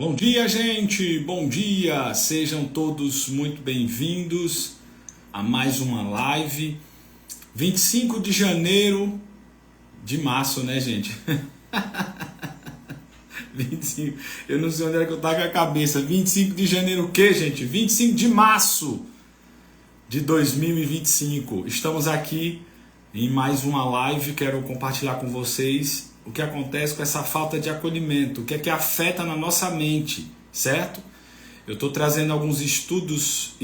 Bom dia, gente! Bom dia! Sejam todos muito bem-vindos a mais uma live. 25 de janeiro de março, né, gente? 25. Eu não sei onde é que eu tava com a cabeça. 25 de janeiro o quê, gente? 25 de março de 2025. Estamos aqui em mais uma live. Quero compartilhar com vocês o que acontece com essa falta de acolhimento, o que é que afeta na nossa mente, certo? Eu estou trazendo alguns estudos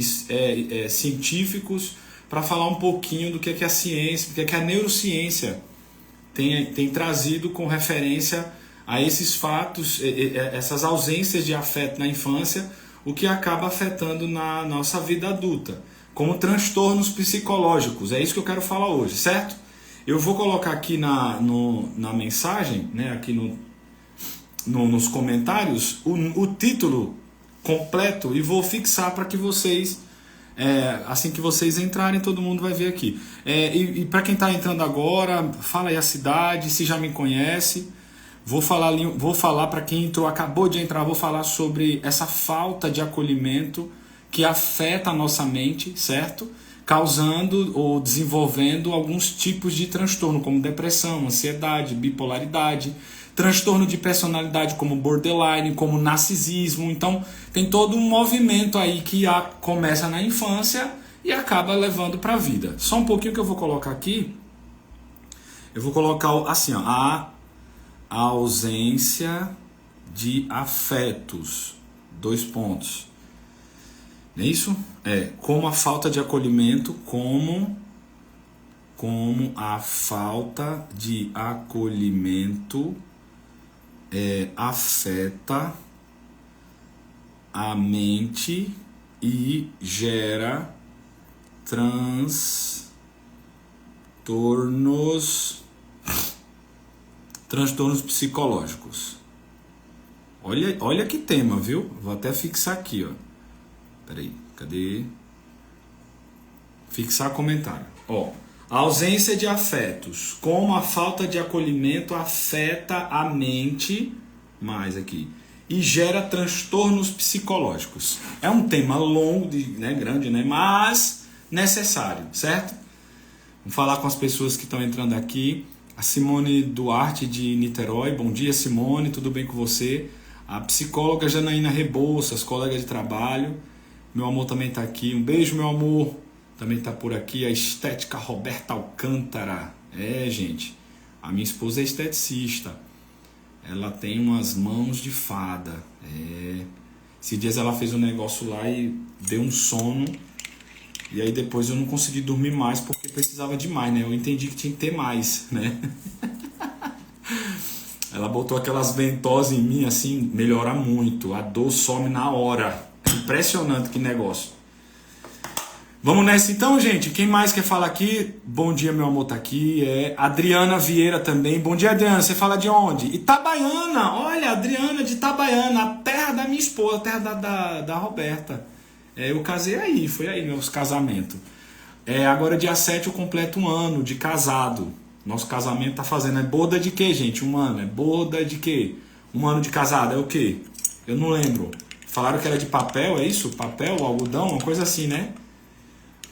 científicos para falar um pouquinho do que é que a ciência, do que é que a neurociência tem trazido com referência a esses fatos, essas ausências de afeto na infância, o que acaba afetando na nossa vida adulta, como transtornos psicológicos. É isso que eu quero falar hoje, certo? Eu vou colocar aqui na mensagem, né, aqui nos comentários, o título completo e vou fixar para que vocês, assim que vocês entrarem, todo mundo vai ver aqui. E para quem está entrando agora, fala aí a cidade, se já me conhece. Vou falar para quem entrou, acabou de entrar, vou falar sobre essa falta de acolhimento que afeta a nossa mente, certo? Causando ou desenvolvendo alguns tipos de transtorno, como depressão, ansiedade, bipolaridade, transtorno de personalidade como borderline, como narcisismo. Então, tem todo um movimento aí que começa na infância e acaba levando para a vida. Só um pouquinho que eu vou colocar aqui. Eu vou colocar assim, ó, a ausência de afetos. 2 pontos. Não é isso? Como a falta de acolhimento, como a falta de acolhimento afeta a mente e gera transtornos psicológicos. Olha que tema, viu? Vou até fixar aqui, ó. Peraí, cadê? Fixar comentário. A ausência de afetos, como a falta de acolhimento afeta a mente, mais aqui, e gera transtornos psicológicos. É um tema longo, grande, mas necessário, certo? Vamos falar com as pessoas que estão entrando aqui. A Simone Duarte de Niterói. Bom dia, Simone, tudo bem com você? A psicóloga Janaína Rebouças, colega de trabalho. Meu amor também está aqui. Um beijo, meu amor. Também está por aqui. A estética Roberta Alcântara. Gente. A minha esposa é esteticista. Ela tem umas mãos de fada. Esses dias ela fez um negócio lá e deu um sono. E aí depois eu não consegui dormir mais porque precisava de mais, né? Eu entendi que tinha que ter mais, né? Ela botou aquelas ventosas em mim, assim, melhora muito. A dor some na hora. Impressionante que negócio. Vamos nessa então, gente. Quem mais quer falar aqui? Bom dia, meu amor, tá aqui. Adriana Vieira também. Bom dia, Adriana. Você fala de onde? Itabaiana. Olha, Adriana de Itabaiana, a terra da minha esposa, a terra da Roberta. Eu casei aí, foi aí meus casamentos. Agora dia 7 eu completo 1 ano de casado. Nosso casamento tá fazendo. Boda de quê, gente? 1 ano. Boda de quê? 1 ano de casado. É o quê? Eu não lembro. Falaram que era de papel, é isso? Papel, algodão, uma coisa assim, né?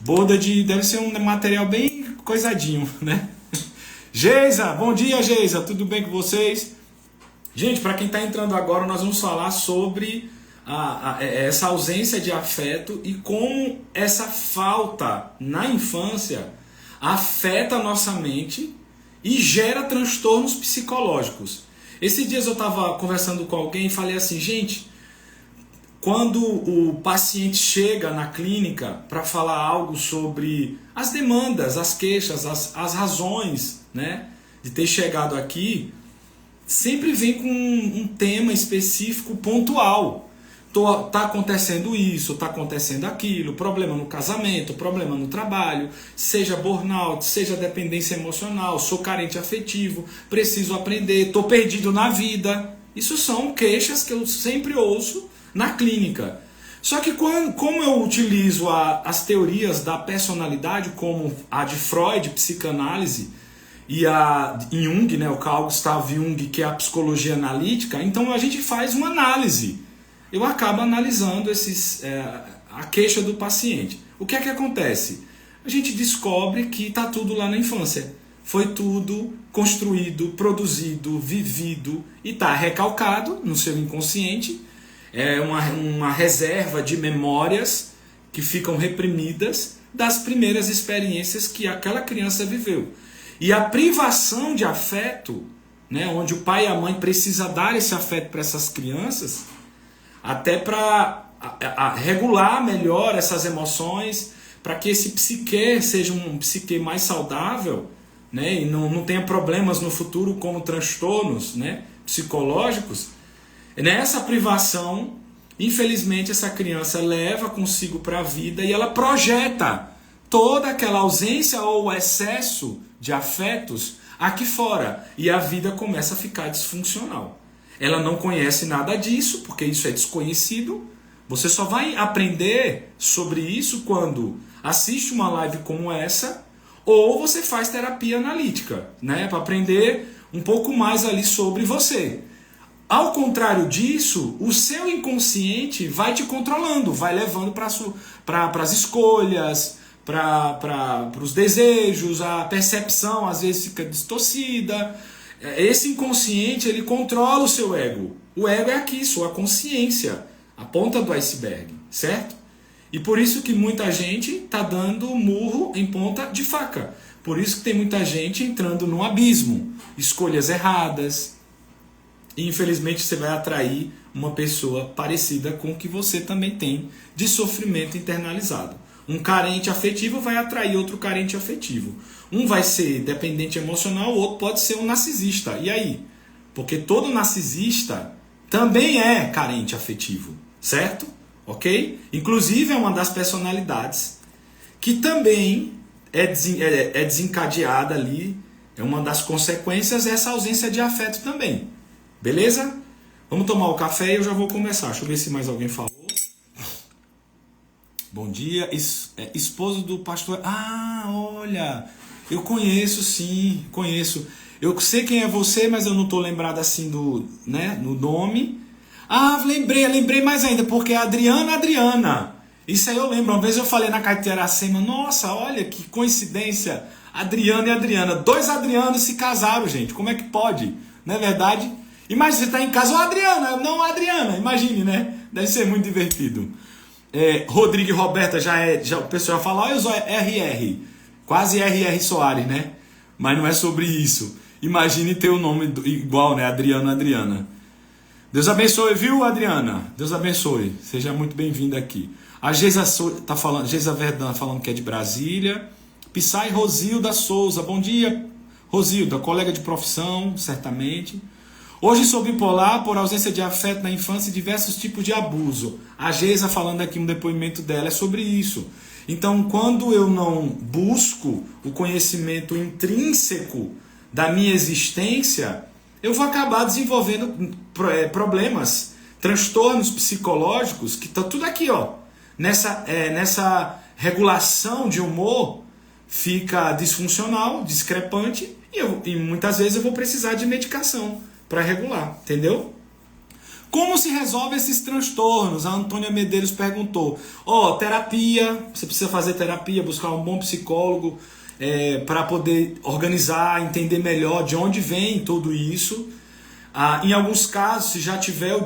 Boda deve ser um material bem coisadinho, né? Geisa, bom dia, Geisa. Tudo bem com vocês? Gente, para quem está entrando agora, nós vamos falar sobre essa ausência de afeto e como essa falta na infância afeta a nossa mente e gera transtornos psicológicos. Esses dias eu estava conversando com alguém e falei assim, gente, quando o paciente chega na clínica para falar algo sobre as demandas, as queixas, as razões, né, de ter chegado aqui, sempre vem com um tema específico pontual. Tá acontecendo isso, tá acontecendo aquilo, problema no casamento, problema no trabalho, seja burnout, seja dependência emocional, sou carente afetivo, preciso aprender, tô perdido na vida. Isso são queixas que eu sempre ouço na clínica. Só que como eu utilizo as teorias da personalidade, como a de Freud, psicanálise, e a Jung, né, o Carl Gustav Jung, que é a psicologia analítica, então a gente faz uma análise eu acabo analisando a queixa do paciente. O que é que acontece? A gente descobre que está tudo lá na infância. Foi tudo construído, produzido, vivido e está recalcado no seu inconsciente. É uma reserva de memórias que ficam reprimidas das primeiras experiências que aquela criança viveu. E a privação de afeto, né, onde o pai e a mãe precisam dar esse afeto para essas crianças, até para regular melhor essas emoções, para que esse psique seja um psique mais saudável, né, e não tenha problemas no futuro como transtornos, né, psicológicos. Nessa privação, infelizmente, essa criança leva consigo para a vida e ela projeta toda aquela ausência ou excesso de afetos aqui fora. E a vida começa a ficar disfuncional. Ela não conhece nada disso, porque isso é desconhecido. Você só vai aprender sobre isso quando assiste uma live como essa, ou você faz terapia analítica, né, para aprender um pouco mais ali sobre você. Ao contrário disso, o seu inconsciente vai te controlando, vai levando para as escolhas, para os desejos, a percepção às vezes fica distorcida. Esse inconsciente, ele controla o seu ego. O ego é aqui, sua consciência, a ponta do iceberg, certo? E por isso que muita gente está dando murro em ponta de faca. Por isso que tem muita gente entrando no abismo, escolhas erradas. E infelizmente você vai atrair uma pessoa parecida com o que você também tem de sofrimento internalizado. Um carente afetivo vai atrair outro carente afetivo. Um vai ser dependente emocional, o outro pode ser um narcisista. E aí? Porque todo narcisista também é carente afetivo, certo? Ok? Inclusive é uma das personalidades que também é desencadeada ali, é uma das consequências essa ausência de afeto também. Beleza? Vamos tomar o café e eu já vou começar. Deixa eu ver se mais alguém falou. Bom dia. Esposo do pastor... Ah, olha. Eu conheço, sim. Conheço. Eu sei quem é você, mas eu não estou lembrado assim no nome. Ah, lembrei mais ainda, porque é Adriana. Isso aí eu lembro. Uma vez eu falei na Caeteracema. Nossa, olha que coincidência. Adriana e Adriana. 2 Adrianos se casaram, gente. Como é que pode? Não é verdade? Imagina, você está em casa, Adriana, não Adriana, imagine, né? Deve ser muito divertido. Rodrigo e Roberta, já o pessoal fala, olha o RR, quase RR Soares, né? Mas não é sobre isso. Imagine ter o nome igual, né? Adriana. Deus abençoe, viu, Adriana? Deus abençoe, seja muito bem-vinda aqui. A Geisa Verdão falando que é de Brasília. Pissai Rosilda Souza, bom dia, Rosilda, colega de profissão, certamente. Hoje sou bipolar por ausência de afeto na infância e diversos tipos de abuso. A Geisa falando aqui um depoimento dela é sobre isso. Então, quando eu não busco o conhecimento intrínseco da minha existência, eu vou acabar desenvolvendo problemas, transtornos psicológicos, que está tudo aqui, ó. Nessa regulação de humor fica disfuncional, discrepante, e muitas vezes eu vou precisar de medicação para regular, entendeu? Como se resolve esses transtornos? A Antônia Medeiros perguntou. Terapia, você precisa fazer terapia, buscar um bom psicólogo para poder organizar, entender melhor de onde vem tudo isso. Em alguns casos, se já tiver o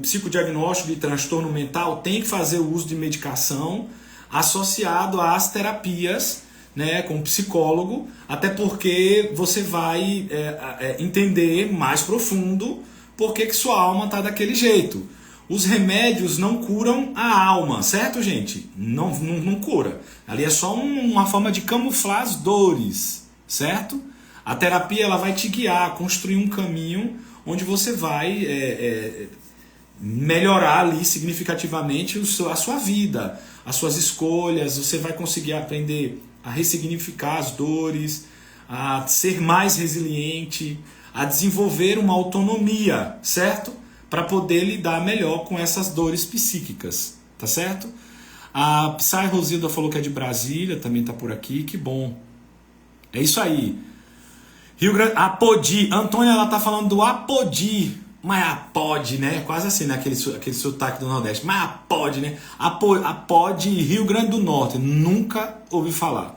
psicodiagnóstico de transtorno mental, tem que fazer o uso de medicação associado às terapias, né, com o psicólogo, até porque você vai entender mais profundo por que sua alma está daquele jeito. Os remédios não curam a alma, certo, gente? Não cura. Ali é só uma forma de camuflar as dores, certo? A terapia ela vai te guiar a construir um caminho onde você vai melhorar ali significativamente a sua vida, as suas escolhas, você vai conseguir aprender a ressignificar as dores, a ser mais resiliente, a desenvolver uma autonomia, certo? Para poder lidar melhor com essas dores psíquicas, tá certo? A Psy Rosilda falou que é de Brasília, também tá por aqui, que bom. É isso aí. Rio Grande, Apodi, Antônia, ela tá falando do Apodi, Mas pode, né? Quase assim, né? Aquele sotaque do Nordeste. Mas pode, né? A pode Rio Grande do Norte. Nunca ouvi falar.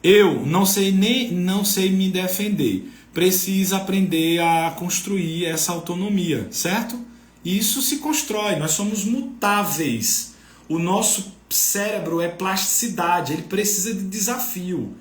Eu não sei me defender. Precisa aprender a construir essa autonomia, certo? E isso se constrói. Nós somos mutáveis. O nosso cérebro é plasticidade. Ele precisa de desafio.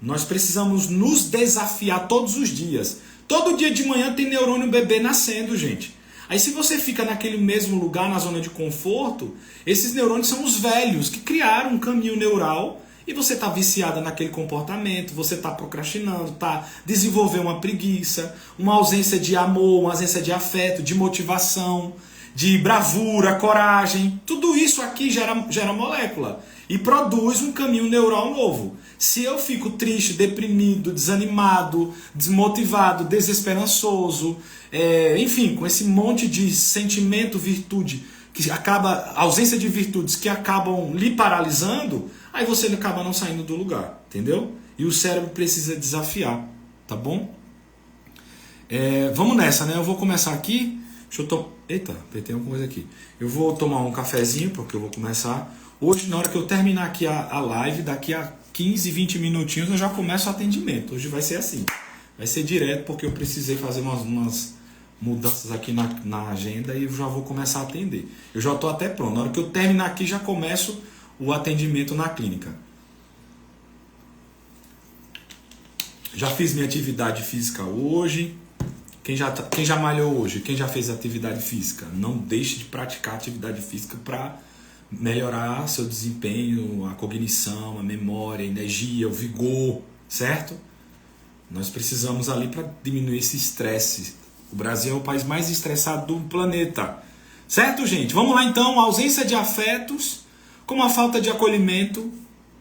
Nós precisamos nos desafiar todos os dias. Todo dia de manhã tem neurônio bebê nascendo, gente. Aí se você fica naquele mesmo lugar, na zona de conforto, esses neurônios são os velhos que criaram um caminho neural e você está viciada naquele comportamento, você está procrastinando, está desenvolvendo uma preguiça, uma ausência de amor, uma ausência de afeto, de motivação, de bravura, coragem. Tudo isso aqui gera molécula e produz um caminho neural novo. Se eu fico triste, deprimido, desanimado, desmotivado, desesperançoso, enfim, com esse monte de sentimento, virtude, que acaba, ausência de virtudes que acabam lhe paralisando, aí você acaba não saindo do lugar, entendeu? E o cérebro precisa desafiar, tá bom? Vamos nessa, né? Eu vou começar aqui. Eita, apertei alguma coisa aqui. Eu vou tomar um cafezinho, porque eu vou começar. Hoje, na hora que eu terminar aqui a live, daqui a 15, 20 minutinhos eu já começo o atendimento. Hoje vai ser assim. Vai ser direto, porque eu precisei fazer umas mudanças aqui na agenda e eu já vou começar a atender. Eu já estou até pronto. Na hora que eu terminar aqui, já começo o atendimento na clínica. Já fiz minha atividade física hoje. Quem já malhou hoje? Quem já fez atividade física? Não deixe de praticar atividade física para melhorar seu desempenho, a cognição, a memória, a energia, o vigor, certo? Nós precisamos ali para diminuir esse estresse. O Brasil é o país mais estressado do planeta. Certo, gente? Vamos lá então. A ausência de afetos, como a falta de acolhimento,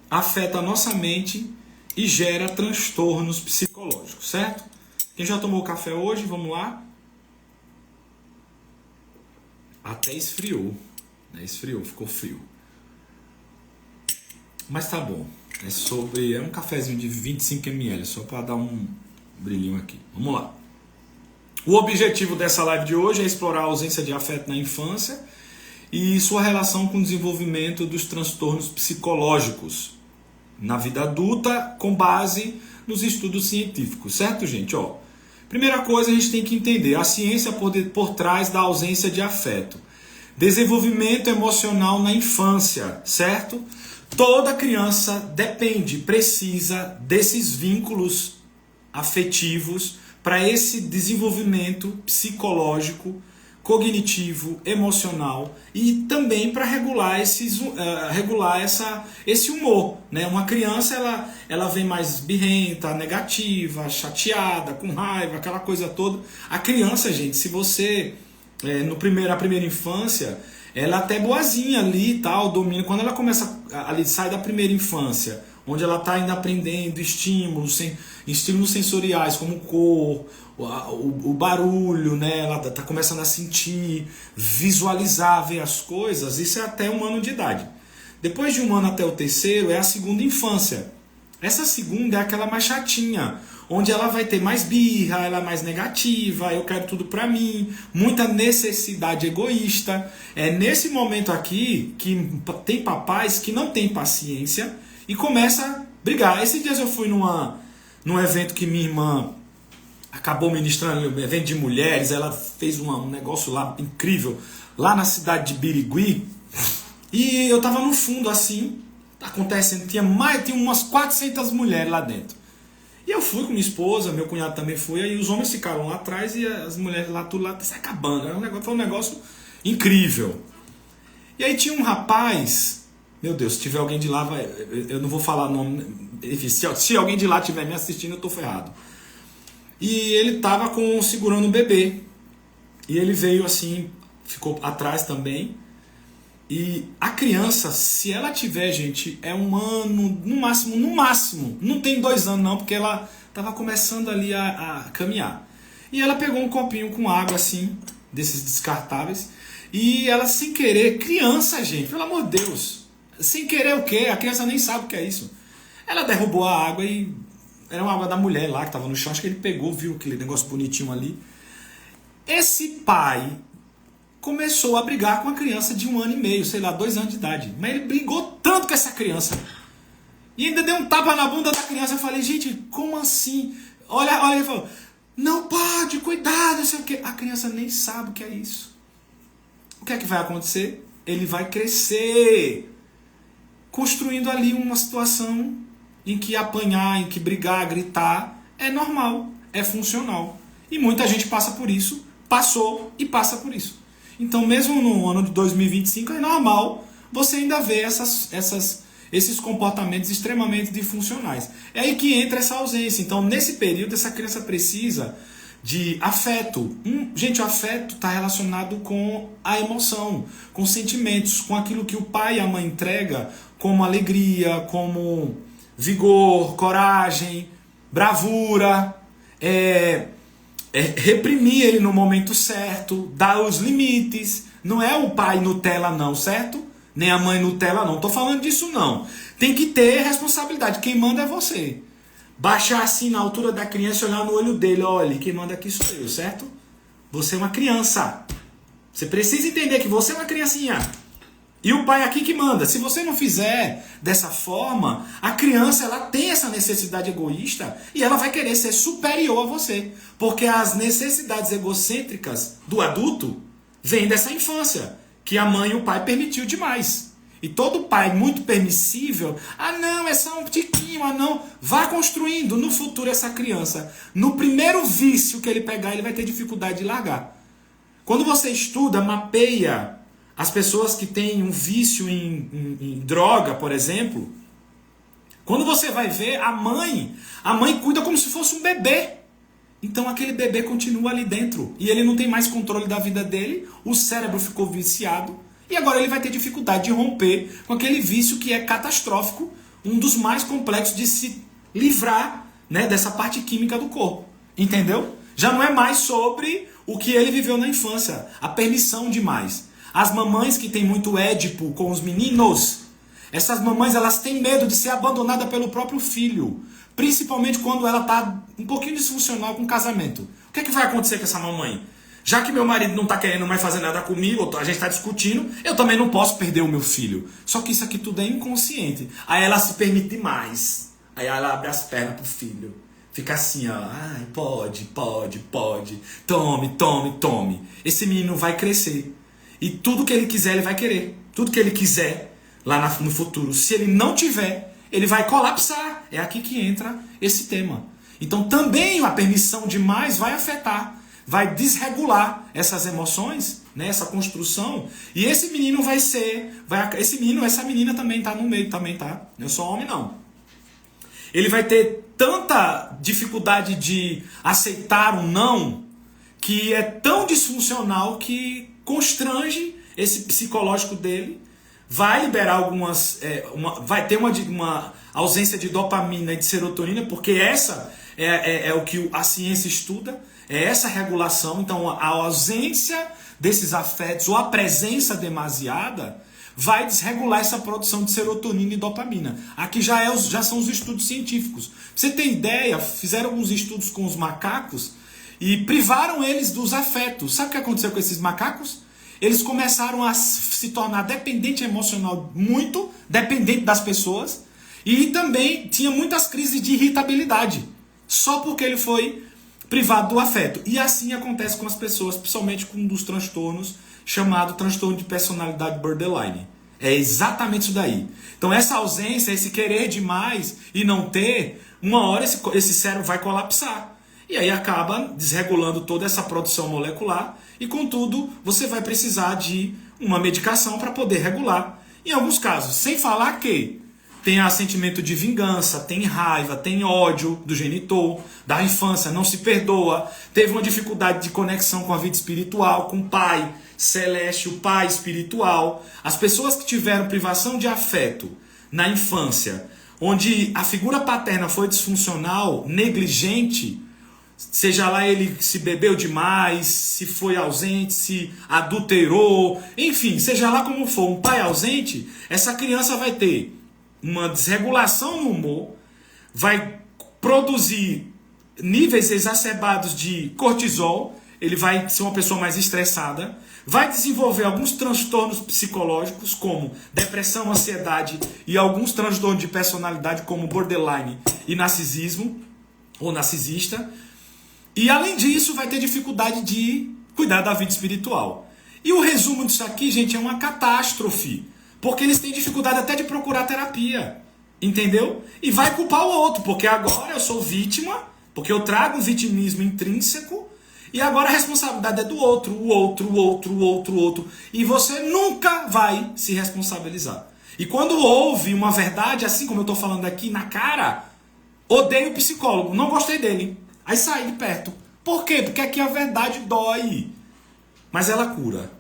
afeta a nossa mente e gera transtornos psicológicos, certo? Quem já tomou café hoje, vamos lá. Até esfriou. Esfriou, ficou frio. Mas tá bom. É um cafezinho de 25 ml, só para dar um brilhinho aqui. Vamos lá. O objetivo dessa live de hoje é explorar a ausência de afeto na infância e sua relação com o desenvolvimento dos transtornos psicológicos na vida adulta, com base nos estudos científicos, certo, gente? Primeira coisa, a gente tem que entender a ciência por trás da ausência de afeto. Desenvolvimento emocional na infância, certo? Toda criança precisa desses vínculos afetivos para esse desenvolvimento psicológico, cognitivo, emocional e também para regular esse humor, né? Uma criança ela vem mais birrenta, negativa, chateada, com raiva, aquela coisa toda. A criança, gente, se você a primeira infância, ela até boazinha ali e tal, domina. Quando ela começa ali, sai da primeira infância, onde ela está ainda aprendendo estímulos sensoriais, como cor, o barulho, né? Ela está começando a sentir, visualizar, ver as coisas. Isso é até 1 ano de idade. Depois de 1 ano até o 3º é a segunda infância. Essa segunda é aquela mais chatinha, onde ela vai ter mais birra, ela é mais negativa, eu quero tudo pra mim, muita necessidade egoísta. É nesse momento aqui que tem papais que não tem paciência e começa a brigar. Esses dias eu fui num evento que minha irmã acabou ministrando, um evento de mulheres, ela fez um negócio lá incrível, lá na cidade de Birigui, e eu tava no fundo assim, acontecendo, tinha umas 400 mulheres lá dentro. E eu fui com minha esposa, meu cunhado também foi, aí os homens ficaram lá atrás e as mulheres lá, tudo lá se acabando. Foi um negócio incrível. E aí tinha um rapaz, meu Deus, se tiver alguém de lá, eu não vou falar nome, enfim, se alguém de lá estiver me assistindo, eu tô ferrado. E ele tava segurando um bebê. E ele veio assim, ficou atrás também. E a criança, se ela tiver, gente, é 1 ano, no máximo, não tem 2 anos não, porque ela estava começando ali a caminhar. E ela pegou um copinho com água assim, desses descartáveis, e ela sem querer, criança, gente, pelo amor de Deus, sem querer o quê? A criança nem sabe o que é isso. Ela derrubou a água e era uma água da mulher lá que estava no chão, acho que ele pegou, viu aquele negócio bonitinho ali. Esse pai começou a brigar com a criança de 1 ano e meio, sei lá, 2 anos de idade. Mas ele brigou tanto com essa criança. E ainda deu um tapa na bunda da criança. Eu falei, gente, como assim? Olha, ele falou, não pode, cuidado, não sei o quê. A criança nem sabe o que é isso. O que é que vai acontecer? Ele vai crescer, construindo ali uma situação em que apanhar, em que brigar, gritar, é normal, é funcional. E muita gente passa por isso, passou e passa por isso. Então, mesmo no ano de 2025, é normal você ainda ver esses comportamentos extremamente disfuncionais. É aí que entra essa ausência. Então, nesse período, essa criança precisa de afeto. Gente, o afeto está relacionado com a emoção, com sentimentos, com aquilo que o pai e a mãe entregam como alegria, como vigor, coragem, bravura, reprimir ele no momento certo, dar os limites. Não é o pai Nutella não, certo? Nem a mãe Nutella não. Tô falando disso não. Tem que ter responsabilidade. Quem manda é você. Baixar assim na altura da criança e olhar no olho dele. Olha, quem manda aqui sou eu, certo? Você é uma criança. Você precisa entender que você é uma criancinha. E o pai aqui que manda. Se você não fizer dessa forma, a criança ela tem essa necessidade egoísta e ela vai querer ser superior a você. Porque as necessidades egocêntricas do adulto vêm dessa infância, que a mãe e o pai permitiu demais. E todo pai muito permissível, não, é só um tiquinho, não. Vá construindo no futuro essa criança. No primeiro vício que ele pegar, ele vai ter dificuldade de largar. Quando você estuda, mapeia as pessoas que têm um vício em droga, por exemplo, quando você vai ver, a mãe cuida como se fosse um bebê. Então aquele bebê continua ali dentro. E ele não tem mais controle da vida dele, o cérebro ficou viciado. E agora ele vai ter dificuldade de romper com aquele vício que é catastrófico, um dos mais complexos de se livrar, né, dessa parte química do corpo. Entendeu? Já não é mais sobre o que ele viveu na infância, a permissão demais. As mamães que têm muito édipo com os meninos, essas mamães elas têm medo de ser abandonada pelo próprio filho, principalmente quando ela está um pouquinho disfuncional com o casamento. O que é que vai acontecer com essa mamãe? Já que meu marido não está querendo mais fazer nada comigo, a gente está discutindo, eu também não posso perder o meu filho. Só que isso aqui tudo é inconsciente. Aí ela se permite mais. Aí ela abre as pernas pro filho. Fica assim, ó. Ai, pode. Tome. Esse menino vai crescer. E tudo que ele quiser, ele vai querer. Tudo que ele quiser lá no futuro. Se ele não tiver, ele vai colapsar. É aqui que entra esse tema. Então também a permissão demais vai afetar. Vai desregular essas emoções, né, essa construção, e esse menino essa menina também tá no meio, também tá, não é só homem não. Ele vai ter tanta dificuldade de aceitar um não, que é tão disfuncional que constrange esse psicológico dele, vai liberar algumas, vai ter uma ausência de dopamina e de serotonina, porque essa é o que a ciência estuda, é essa regulação. Então a ausência desses afetos ou a presença demasiada vai desregular essa produção de serotonina e dopamina. Aqui já são os estudos científicos. Pra você ter ideia, fizeram alguns estudos com os macacos e privaram eles dos afetos. Sabe o que aconteceu com esses macacos? Eles começaram a se tornar dependente emocional, muito dependente das pessoas, e também tinha muitas crises de irritabilidade, só porque ele foi privado do afeto. E assim acontece com as pessoas, principalmente com um dos transtornos, chamado transtorno de personalidade borderline. É exatamente isso daí. Então essa ausência, esse querer demais e não ter, uma hora esse cérebro vai colapsar. E aí acaba desregulando toda essa produção molecular e, contudo, você vai precisar de uma medicação para poder regular. Em alguns casos, sem falar que tem sentimento de vingança, tem raiva, tem ódio do genitor, da infância, não se perdoa, teve uma dificuldade de conexão com a vida espiritual, com o pai celeste, o pai espiritual. As pessoas que tiveram privação de afeto na infância, onde a figura paterna foi disfuncional, negligente, seja lá ele se bebeu demais, se foi ausente, se adulterou, enfim, seja lá como for, um pai ausente, essa criança vai ter uma desregulação no humor, vai produzir níveis exacerbados de cortisol. ele vai ser uma pessoa mais estressada, vai desenvolver alguns transtornos psicológicos, como depressão, ansiedade e alguns transtornos de personalidade, como borderline e narcisismo, ou narcisista. E além disso, vai ter dificuldade de cuidar da vida espiritual. E o resumo disso aqui, gente, é uma catástrofe. Porque eles têm dificuldade até de procurar terapia. Entendeu? E vai culpar o outro, porque agora eu sou vítima, porque eu trago um vitimismo intrínseco, e agora a responsabilidade é do outro, o outro. E você nunca vai se responsabilizar. E quando houve uma verdade, assim como eu estou falando aqui, na cara, odeio o psicólogo, não gostei dele. Aí saí de perto. Por quê? Porque aqui a verdade dói. Mas ela cura.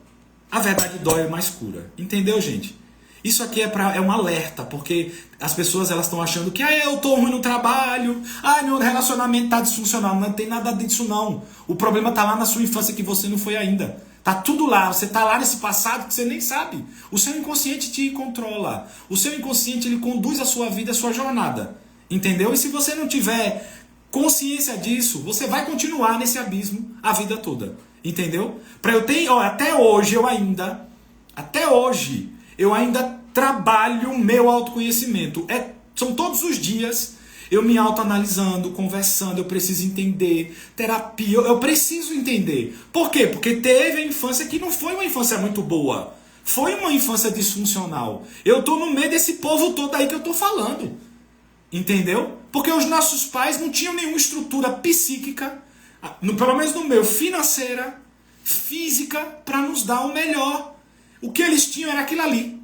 A verdade dói, mas cura. Entendeu, gente? Isso aqui é um alerta, porque as pessoas elas estão achando que eu tô ruim no trabalho, meu relacionamento tá disfuncional. Não tem nada disso não. O problema tá lá na sua infância que você não foi ainda. Tá tudo lá, você tá lá nesse passado que você nem sabe. O seu inconsciente te controla. O seu inconsciente ele conduz a sua vida, a sua jornada. Entendeu? E se você não tiver consciência disso, você vai continuar nesse abismo a vida toda. Entendeu? Até hoje eu ainda trabalho o meu autoconhecimento. São todos os dias eu me autoanalisando, conversando, eu preciso entender, terapia, eu preciso entender. Por quê? Porque teve a infância que não foi uma infância muito boa. Foi uma infância disfuncional. Eu tô no meio desse povo todo aí que eu tô falando. Entendeu? Porque os nossos pais não tinham nenhuma estrutura psíquica, pelo menos no meu, financeira, física, para nos dar o melhor. O que eles tinham era aquilo ali.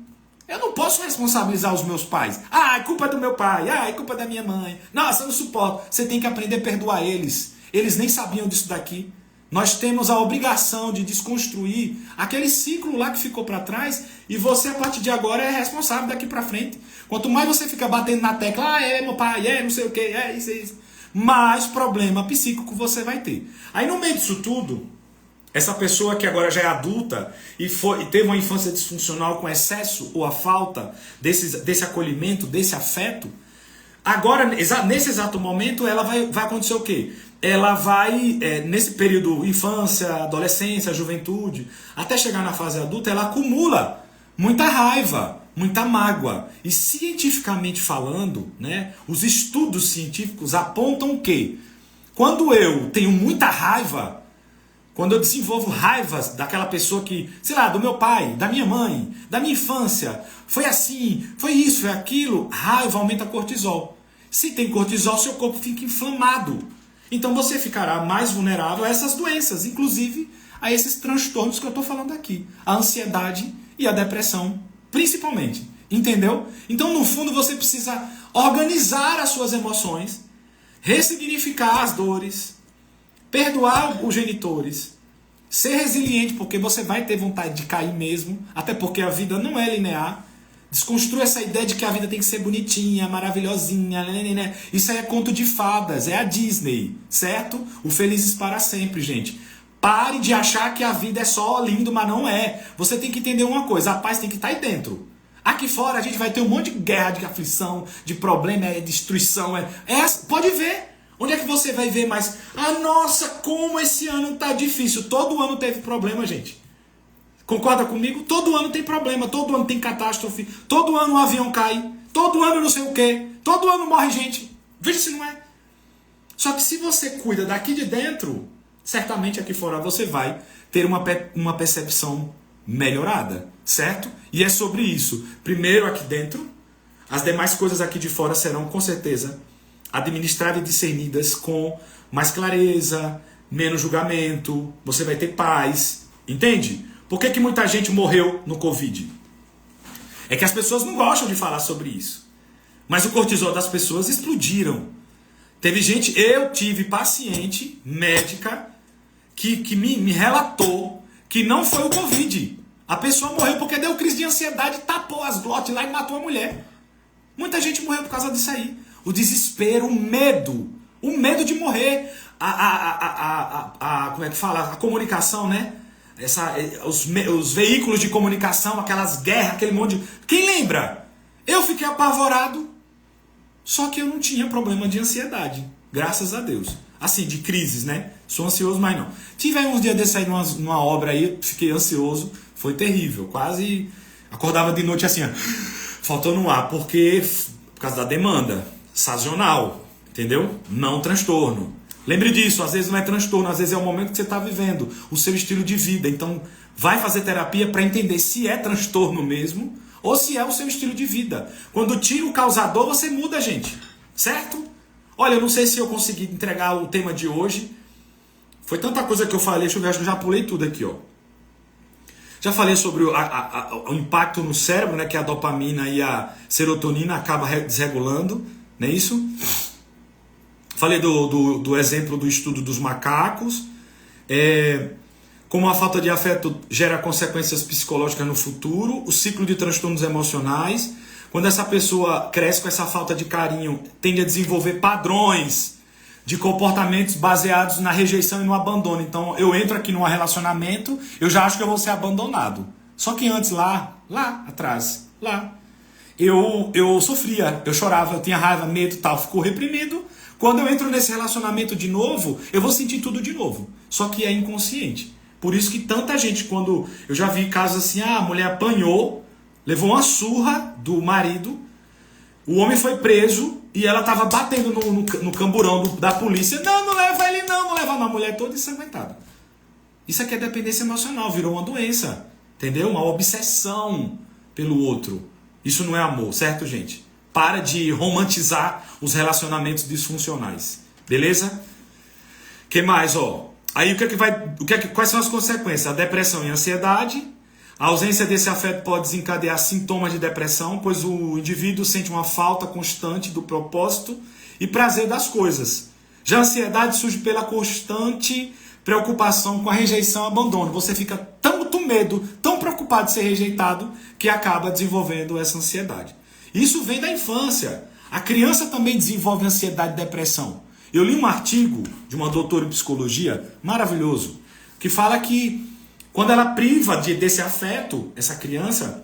Eu não posso responsabilizar os meus pais. É culpa do meu pai. É culpa da minha mãe. Nossa, eu não suporto. Você tem que aprender a perdoar eles. Eles nem sabiam disso daqui. Nós temos a obrigação de desconstruir aquele ciclo lá que ficou para trás e você, a partir de agora, é responsável daqui para frente. Quanto mais você fica batendo na tecla, meu pai, não sei o que, isso, mais problema psíquico você vai ter. Aí no meio disso tudo, essa pessoa que agora já é adulta e teve uma infância disfuncional com excesso ou a falta desse acolhimento, desse afeto, agora, nesse exato momento, ela vai acontecer o quê? Ela vai, nesse período infância, adolescência, juventude, até chegar na fase adulta, ela acumula muita raiva, muita mágoa. E cientificamente falando, né, os estudos científicos apontam que quando eu tenho muita raiva, quando eu desenvolvo raivas daquela pessoa que, sei lá, do meu pai, da minha mãe, da minha infância, foi assim, foi isso, foi aquilo, raiva aumenta cortisol. Se tem cortisol, seu corpo fica inflamado. Então você ficará mais vulnerável a essas doenças, inclusive a esses transtornos que eu estou falando aqui. A ansiedade e a depressão, principalmente. Entendeu? Então, no fundo, você precisa organizar as suas emoções, ressignificar as dores, perdoar os genitores, ser resiliente, porque você vai ter vontade de cair mesmo, até porque a vida não é linear. Desconstrua essa ideia de que a vida tem que ser bonitinha, maravilhosinha, né? Isso aí é conto de fadas, é a Disney, certo? O Felizes para Sempre, gente. Pare de achar que a vida é só lindo, mas não é. Você tem que entender uma coisa, a paz tem que estar aí dentro. Aqui fora a gente vai ter um monte de guerra, de aflição, de problema, destruição. Pode ver. Onde é que você vai ver mais? Nossa, como esse ano tá difícil. Todo ano teve problema, gente. Concorda comigo? Todo ano tem problema, todo ano tem catástrofe, todo ano um avião cai, todo ano não sei o quê, todo ano morre gente. Veja se não é. Só que se você cuida daqui de dentro, certamente aqui fora você vai ter uma percepção melhorada, certo? E é sobre isso. Primeiro aqui dentro, as demais coisas aqui de fora serão com certeza administradas e discernidas com mais clareza, menos julgamento, você vai ter paz, entende? Por que muita gente morreu no Covid? É que as pessoas não gostam de falar sobre isso. Mas o cortisol das pessoas explodiram. Eu tive paciente médica que me relatou que não foi o Covid. A pessoa morreu porque deu crise de ansiedade, tapou as glotes lá e matou a mulher. Muita gente morreu por causa disso aí. O desespero, o medo de morrer. Como é que fala? A comunicação, né? Os veículos de comunicação, aquelas guerras, aquele monte de... Quem lembra? Eu fiquei apavorado, só que eu não tinha problema de ansiedade, graças a Deus. Assim, de crises, né? Sou ansioso, mas não. Tive aí uns dias desses aí numa obra aí, fiquei ansioso, foi terrível. Quase acordava de noite assim, ó, faltou no ar, por causa da demanda. Sazonal, entendeu? Não transtorno. Lembre disso, às vezes não é transtorno, às vezes é o momento que você está vivendo, o seu estilo de vida. Então, vai fazer terapia para entender se é transtorno mesmo ou se é o seu estilo de vida. Quando tira o causador, você muda, gente. Certo? Olha, eu não sei se eu consegui entregar o tema de hoje. Foi tanta coisa que eu falei, deixa eu ver, acho que eu já pulei tudo aqui, ó. Já falei sobre o impacto no cérebro, né, que a dopamina e a serotonina acabam desregulando, não é isso? Falei do exemplo do estudo dos macacos, como a falta de afeto gera consequências psicológicas no futuro, o ciclo de transtornos emocionais. Quando essa pessoa cresce com essa falta de carinho, tende a desenvolver padrões de comportamentos baseados na rejeição e no abandono. Então, eu entro aqui num relacionamento, eu já acho que eu vou ser abandonado. Só que antes, lá atrás, eu sofria, eu chorava, eu tinha raiva, medo e tal, ficou reprimido. Quando eu entro nesse relacionamento de novo, eu vou sentir tudo de novo. Só que é inconsciente. Por isso que tanta gente, quando eu já vi casos assim, a mulher apanhou, levou uma surra do marido, o homem foi preso e ela estava batendo no camburão da polícia. Não leva ele não leva a mulher toda ensanguentada. Isso aqui é dependência emocional, virou uma doença, entendeu? Uma obsessão pelo outro. Isso não é amor, certo, gente? Para de romantizar os relacionamentos disfuncionais, beleza? Que mais, ó? Aí quais são as consequências? A depressão e a ansiedade. A ausência desse afeto pode desencadear sintomas de depressão, pois o indivíduo sente uma falta constante do propósito e prazer das coisas. Já a ansiedade surge pela constante preocupação com a rejeição e abandono. Você fica tanto medo, tão preocupado de ser rejeitado, que acaba desenvolvendo essa ansiedade. Isso vem da infância. A criança também desenvolve ansiedade e depressão. Eu li um artigo de uma doutora em psicologia, maravilhoso, que fala que quando ela priva desse afeto, essa criança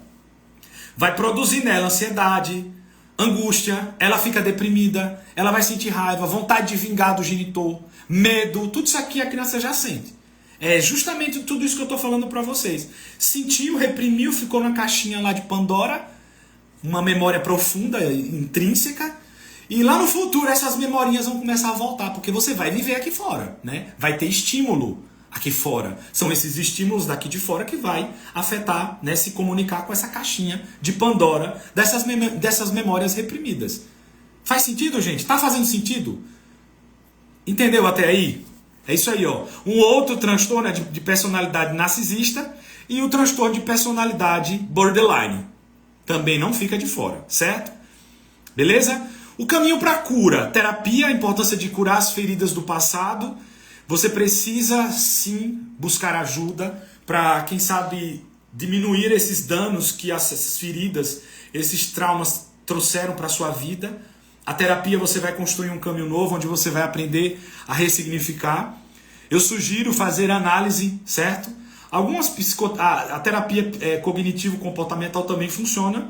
vai produzir nela ansiedade, angústia, ela fica deprimida, ela vai sentir raiva, vontade de vingar do genitor, medo, tudo isso aqui a criança já sente. É justamente tudo isso que eu estou falando para vocês. Sentiu, reprimiu, ficou na caixinha lá de Pandora, uma memória profunda, intrínseca, e lá no futuro essas memórias vão começar a voltar, porque você vai viver aqui fora, né? Vai ter estímulo aqui fora. São esses estímulos daqui de fora que vai afetar, né, se comunicar com essa caixinha de Pandora dessas memórias reprimidas. Faz sentido, gente? Tá fazendo sentido? Entendeu até aí? É isso aí, ó. Um outro transtorno é de personalidade narcisista e o transtorno de personalidade borderline. Também não fica de fora, certo? Beleza? O caminho para a cura. Terapia, a importância de curar as feridas do passado. Você precisa, sim, buscar ajuda para, quem sabe, diminuir esses danos que essas feridas, esses traumas trouxeram para a sua vida. A terapia você vai construir um caminho novo, onde você vai aprender a ressignificar. Eu sugiro fazer análise, certo? A terapia cognitivo-comportamental também funciona.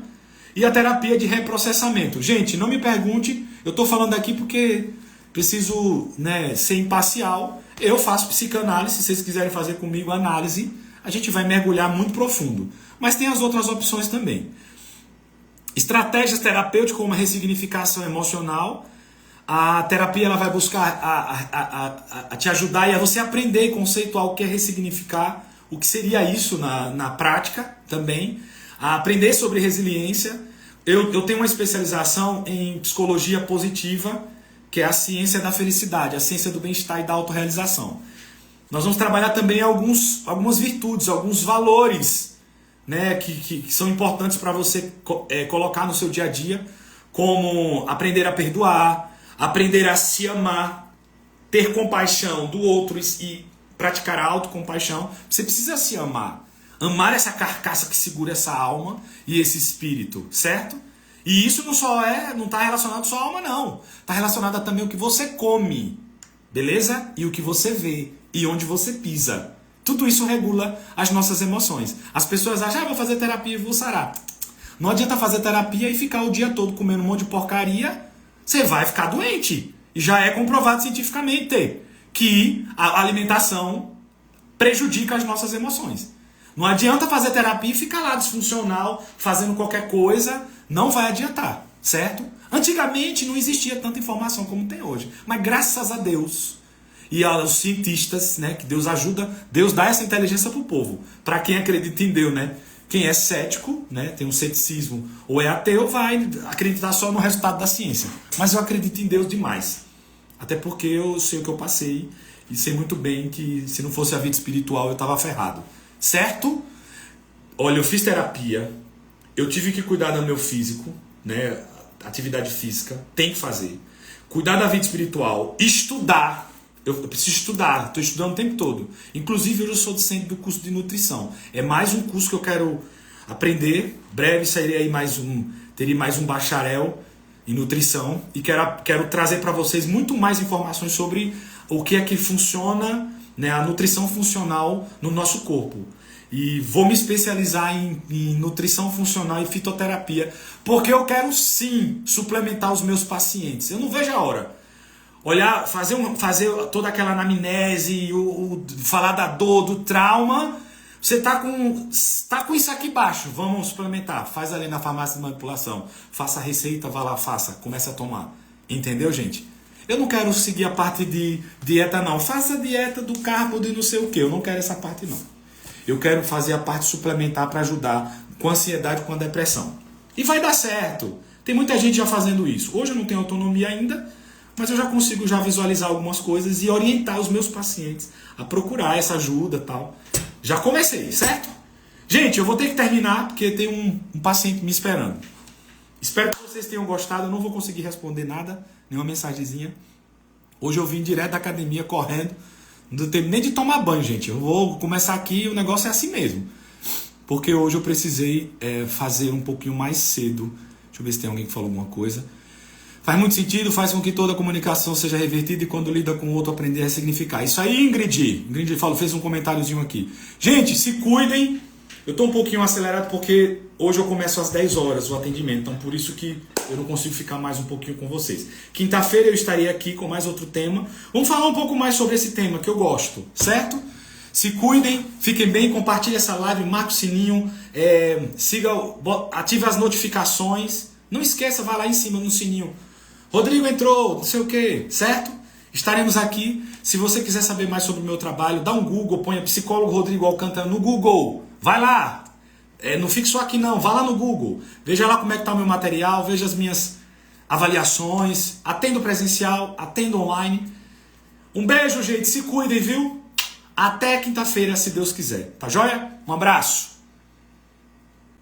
E a terapia de reprocessamento. Gente, não me pergunte, eu estou falando aqui porque preciso, né, ser imparcial. Eu faço psicanálise, se vocês quiserem fazer comigo análise, a gente vai mergulhar muito profundo. Mas tem as outras opções também. Estratégias terapêuticas como a ressignificação emocional. A terapia ela vai buscar a te ajudar e a você aprender e conceituar o que é ressignificar, o que seria isso na prática também. A aprender sobre resiliência. Eu tenho uma especialização em psicologia positiva, que é a ciência da felicidade, a ciência do bem-estar e da autorrealização. Nós vamos trabalhar também algumas virtudes, alguns valores, né, que são importantes para você colocar no seu dia a dia, como aprender a perdoar, aprender a se amar, ter compaixão do outro e praticar a autocompaixão. Você precisa se amar. Amar essa carcaça que segura essa alma e esse espírito, certo? E isso não está relacionado só à alma, não. Está relacionado também ao que você come, beleza? E o que você vê e onde você pisa. Tudo isso regula as nossas emoções. As pessoas acham, vou fazer terapia e vou sarar. Não adianta fazer terapia e ficar o dia todo comendo um monte de porcaria. Você vai ficar doente. E já é comprovado cientificamente que a alimentação prejudica as nossas emoções. Não adianta fazer terapia e ficar lá disfuncional, fazendo qualquer coisa, não vai adiantar, certo? Antigamente não existia tanta informação como tem hoje, mas graças a Deus e aos cientistas, né, que Deus ajuda, Deus dá essa inteligência pro povo. Para quem acredita em Deus, né? Quem é cético, né, tem um ceticismo ou é ateu, vai acreditar só no resultado da ciência. Mas eu acredito em Deus demais. Até porque eu sei o que eu passei e sei muito bem que se não fosse a vida espiritual eu estava ferrado. Certo? Olha, eu fiz terapia, eu tive que cuidar do meu físico, né? Atividade física, tem que fazer. Cuidar da vida espiritual, estudar. Eu preciso estudar, estou estudando o tempo todo. Inclusive, hoje eu sou docente do curso de nutrição. É mais um curso que eu quero aprender. Breve sairia aí teria mais um bacharel em nutrição. E quero trazer para vocês muito mais informações sobre o que é que funciona, né, a nutrição funcional no nosso corpo. E vou me especializar em nutrição funcional e fitoterapia, porque eu quero sim suplementar os meus pacientes. Eu não vejo a hora. Olhar, fazer toda aquela anamnese, falar da dor, do trauma. Você tá com isso aqui embaixo, vamos suplementar. Faz ali na farmácia de manipulação. Faça a receita, vá lá, faça. Comece a tomar. Entendeu, gente? Eu não quero seguir a parte de dieta, não. Faça a dieta do carbo de não sei o que. Eu não quero essa parte, não. Eu quero fazer a parte suplementar para ajudar com a ansiedade, com a depressão. E vai dar certo. Tem muita gente já fazendo isso. Hoje eu não tenho autonomia ainda, mas eu já consigo já visualizar algumas coisas e orientar os meus pacientes a procurar essa ajuda e tal. Já comecei, certo? Gente, eu vou ter que terminar porque tem um paciente me esperando. Espero que vocês tenham gostado. Eu não vou conseguir responder nada, nenhuma mensagenzinha. Hoje eu vim direto da academia correndo. Não tenho nem de tomar banho, gente. Eu vou começar aqui e o negócio é assim mesmo. Porque hoje eu precisei fazer um pouquinho mais cedo. Deixa eu ver se tem alguém que falou alguma coisa. Faz muito sentido, faz com que toda a comunicação seja revertida e quando lida com o outro aprender a ressignificar. Isso aí, Ingrid. Ingrid fez um comentáriozinho aqui. Gente, se cuidem. Eu estou um pouquinho acelerado porque hoje eu começo às 10 horas o atendimento. Então por isso que eu não consigo ficar mais um pouquinho com vocês. Quinta-feira eu estarei aqui com mais outro tema. Vamos falar um pouco mais sobre esse tema que eu gosto, certo? Se cuidem, fiquem bem, compartilhem essa live, marque o sininho, ative as notificações. Não esqueça, vai lá em cima no sininho. Rodrigo entrou, não sei o que, certo? Estaremos aqui. Se você quiser saber mais sobre o meu trabalho, dá um Google, ponha psicólogo Rodrigo Alcântara no Google. Vai lá. Não fique só aqui não, vá lá no Google. Veja lá como é que está o meu material, veja as minhas avaliações. Atendo presencial, atendo online. Um beijo, gente. Se cuidem, viu? Até quinta-feira, se Deus quiser. Tá joia? Um abraço.